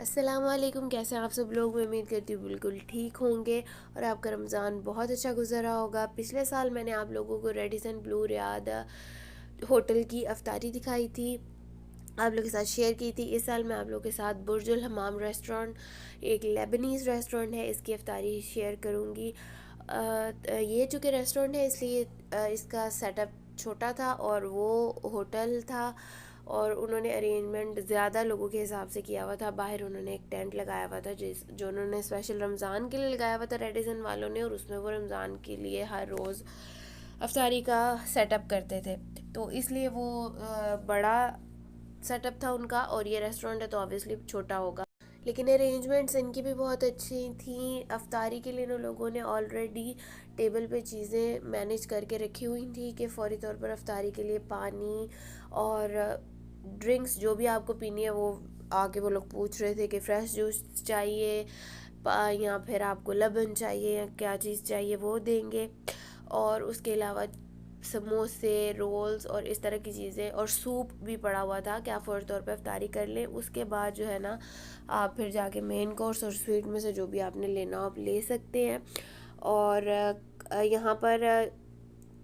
अस्सलामुअलैकुम। कैसे हैं आप सब लोग? मैं उम्मीद करती हूँ बिल्कुल ठीक होंगे और आपका रमज़ान बहुत अच्छा गुजरा होगा। पिछले साल मैंने आप लोगों को रेडिसन ब्लू रियाद होटल की अफ्तारी दिखाई थी, आप लोगों के साथ शेयर की थी। इस साल मैं आप लोगों के साथ बुर्जुल हमाम रेस्टोरेंट, एक लेबनीज़ रेस्टोरेंट है, इसकी अफ्तारी शेयर करूँगी। ये चूँकि रेस्टोरेंट है इसलिए इसका सेटअप छोटा था और वो होटल था और उन्होंने अरेंजमेंट ज़्यादा लोगों के हिसाब से किया हुआ था। बाहर उन्होंने एक टेंट लगाया हुआ था जो उन्होंने स्पेशल रमज़ान के लिए लगाया हुआ था रेडिसन वालों ने, और उसमें वो रमज़ान के लिए हर रोज़ अफ्तारी का सेटअप करते थे। तो इसलिए वो बड़ा सेटअप था उनका, और ये रेस्टोरेंट है तो ऑब्वियसली छोटा होगा, लेकिन अरेंजमेंट्स इनकी भी बहुत अच्छी थी। अफ्तारी के लिए इन लोगों ने ऑलरेडी टेबल पे चीज़ें मैनेज करके रखी हुई थी कि फ़ौरी तौर पर अफ्तारी के लिए पानी और ड्रिंक्स जो भी आपको पीनी है वो आके वो लोग पूछ रहे थे कि फ़्रेश जूस चाहिए या फिर आपको लबन चाहिए या क्या चीज़ चाहिए वो देंगे। और उसके अलावा समोसे, रोल्स और इस तरह की चीज़ें, और सूप भी पड़ा हुआ था कि आप फ़ौरी तौर पे अफ्तारी कर लें। उसके बाद जो है ना, आप फिर जाके मेन कोर्स और स्वीट में से जो भी आपने लेना हो आप ले सकते हैं। और यहाँ पर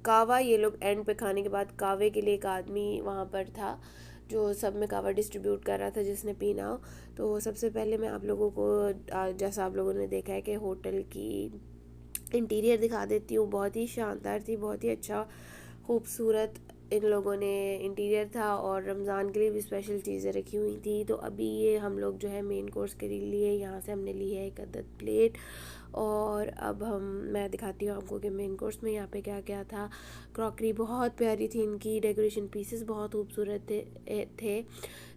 कावा ये लोग एंड पे खाने के बाद कावे के लिए एक आदमी वहाँ पर था जो सब में कावा डिस्ट्रीब्यूट कर रहा था जिसने पीना हो। तो सबसे पहले मैं आप लोगों को जैसा आप लोगों ने देखा है कि होटल की इंटीरियर दिखा देती हूँ। बहुत ही शानदार थी, बहुत ही अच्छा खूबसूरत इन लोगों ने इंटीरियर था, और रमज़ान के लिए भी स्पेशल चीज़ें रखी हुई थी। तो अभी ये हम लोग जो है मेन कोर्स के लिए यहाँ से हमने ली है एक अदद प्लेट, और अब मैं दिखाती हूँ आपको कि मेन कोर्स में यहाँ पे क्या क्या था। क्रॉकरी बहुत प्यारी थी, इनकी डेकोरेशन पीसेस बहुत खूबसूरत थे।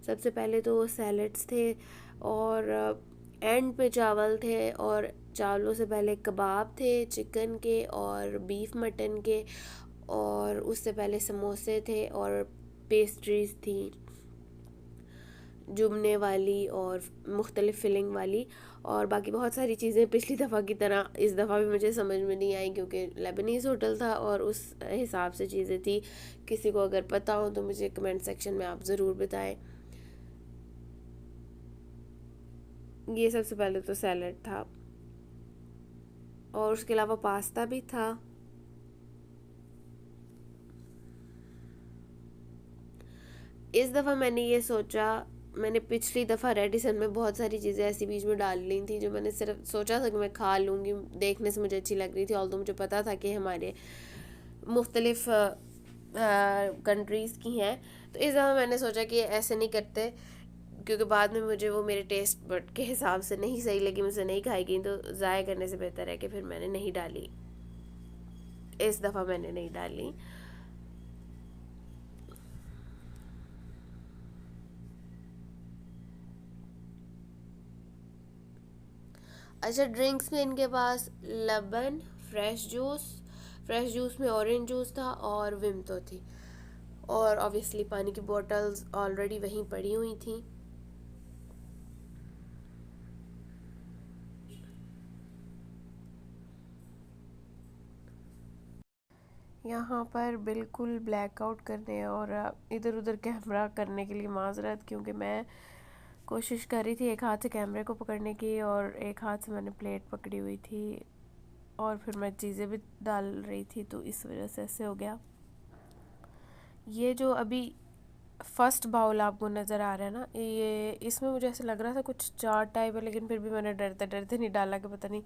सबसे पहले तो सैलड्स थे, और एंड पे चावल थे, और चावलों से पहले कबाब थे चिकन के और बीफ मटन के, और उससे पहले समोसे थे और पेस्ट्रीज़ थी जुमने वाली और मुख्तलिफ फिलिंग वाली, और बाकी बहुत सारी चीज़ें पिछली दफ़ा की तरह इस दफ़ा भी मुझे समझ में नहीं आई क्योंकि लेबनीज़ होटल था और उस हिसाब से चीज़ें थी। किसी को अगर पता हो तो मुझे कमेंट सेक्शन में आप ज़रूर बताएं। ये सबसे पहले तो सैलड था, और उसके अलावा पास्ता भी था। इस दफ़ा मैंने ये सोचा, मैंने पिछली दफ़ा रेडिसन में बहुत सारी चीज़ें ऐसी बीच में डाल ली थी जो मैंने सिर्फ सोचा था कि मैं खा लूँगी, देखने से मुझे अच्छी लग रही थी, और तो मुझे पता था कि हमारे मुख्तलिफ़ कंट्रीज़ की हैं। तो इस दफ़ा मैंने सोचा कि ऐसे नहीं करते, क्योंकि बाद में मुझे वो मेरे टेस्ट बट के हिसाब से नहीं सही लगी, मुझसे नहीं खाई गई, तो ज़ाया करने से बेहतर है कि फिर मैंने नहीं डाली। इस दफ़ा मैंने नहीं डाली। अच्छा, ड्रिंक्स में इनके पास लबन, फ्रेश जूस, फ्रेश जूस में ऑरेंज जूस था और विम्तो थी, और ऑब्वियसली पानी की बोतल्स ऑलरेडी वहीं पड़ी हुई थी। यहाँ पर बिल्कुल ब्लैकआउट करने और इधर उधर कैमरा करने के लिए माजरत, क्योंकि मैं कोशिश कर रही थी एक हाथ से कैमरे को पकड़ने की और एक हाथ से मैंने प्लेट पकड़ी हुई थी, और फिर मैं चीज़ें भी डाल रही थी, तो इस वजह से ऐसे हो गया। ये जो अभी फर्स्ट बाउल आपको नज़र आ रहा है ना, ये इसमें मुझे ऐसा लग रहा था कुछ चाट टाइप है, लेकिन फिर भी मैंने डरते डरते नहीं डाला कि पता नहीं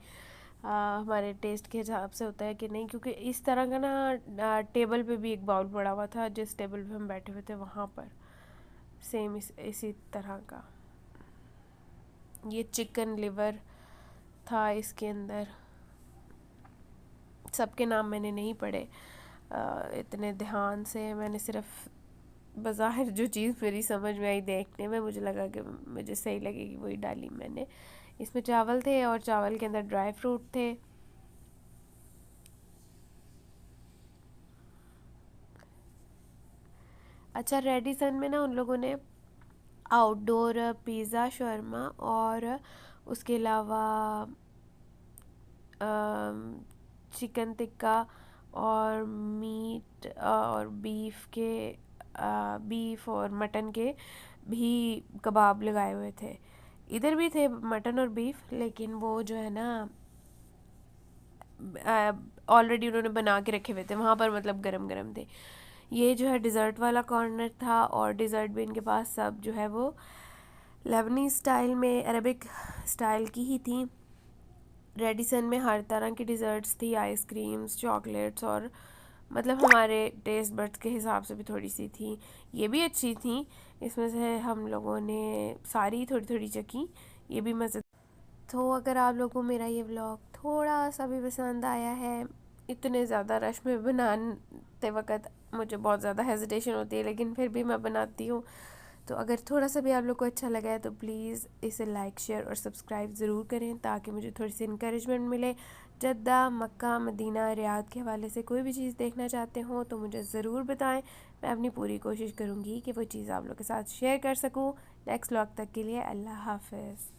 हमारे टेस्ट के हिसाब से होता है कि नहीं, क्योंकि इस तरह का ना टेबल पे भी एक बाउल पड़ा हुआ था जिस टेबल पे हम बैठे हुए थे वहाँ पर सेम इसी तरह का। ये चिकन लिवर था इसके अंदर। सबके नाम मैंने नहीं पढ़े इतने ध्यान से, मैंने सिर्फ बज़ाहिर जो चीज़ मेरी समझ में आई देखने में मुझे लगा कि मुझे सही लगेगी वही डाली मैंने। इसमें चावल थे और चावल के अंदर ड्राई फ्रूट थे। अच्छा, रेडिसन में ना उन लोगों ने आउटडोर पिज़्ज़ा, शर्मा और उसके अलावा चिकन टिक्का और मीट और बीफ और मटन के भी कबाब लगाए हुए थे। इधर भी थे मटन और बीफ, लेकिन वो जो है ना ऑलरेडी उन्होंने बना के रखे हुए थे वहाँ पर, मतलब गरम गरम थे। ये जो है डिज़र्ट वाला कॉर्नर था, और डिज़र्ट भी इनके पास सब जो है वो लेबनी स्टाइल में, अरबिक स्टाइल की ही थी। रेडिसन में हर तरह की डिज़र्ट्स थी, आइसक्रीम्स, चॉकलेट्स, और मतलब हमारे टेस्ट बड्स के हिसाब से भी थोड़ी सी थी। ये भी अच्छी थी, इसमें से हम लोगों ने सारी थोड़ी थोड़ी चखी, ये भी मज़े। तो अगर आप लोगों को मेरा ये व्लॉग थोड़ा सा भी पसंद आया है, इतने ज़्यादा रश में बनाते वक्त मुझे बहुत ज़्यादा हेजिटेशन होती है, लेकिन फिर भी मैं बनाती हूँ। तो अगर थोड़ा सा भी आप लोग को अच्छा लगा है तो प्लीज़ इसे लाइक, शेयर और सब्सक्राइब ज़रूर करें, ताकि मुझे थोड़ी सी इंकरेजमेंट मिले। जद्दा, मक्का, मदीना, रियाद के हवाले से कोई भी चीज़ देखना चाहते हो तो मुझे ज़रूर बताएं। मैं अपनी पूरी कोशिश करूँगी कि वो चीज़ आप लोग के साथ शेयर कर सकूँ। नेक्स्ट व्लॉग तक के लिए अल्लाह हाफ़िज़।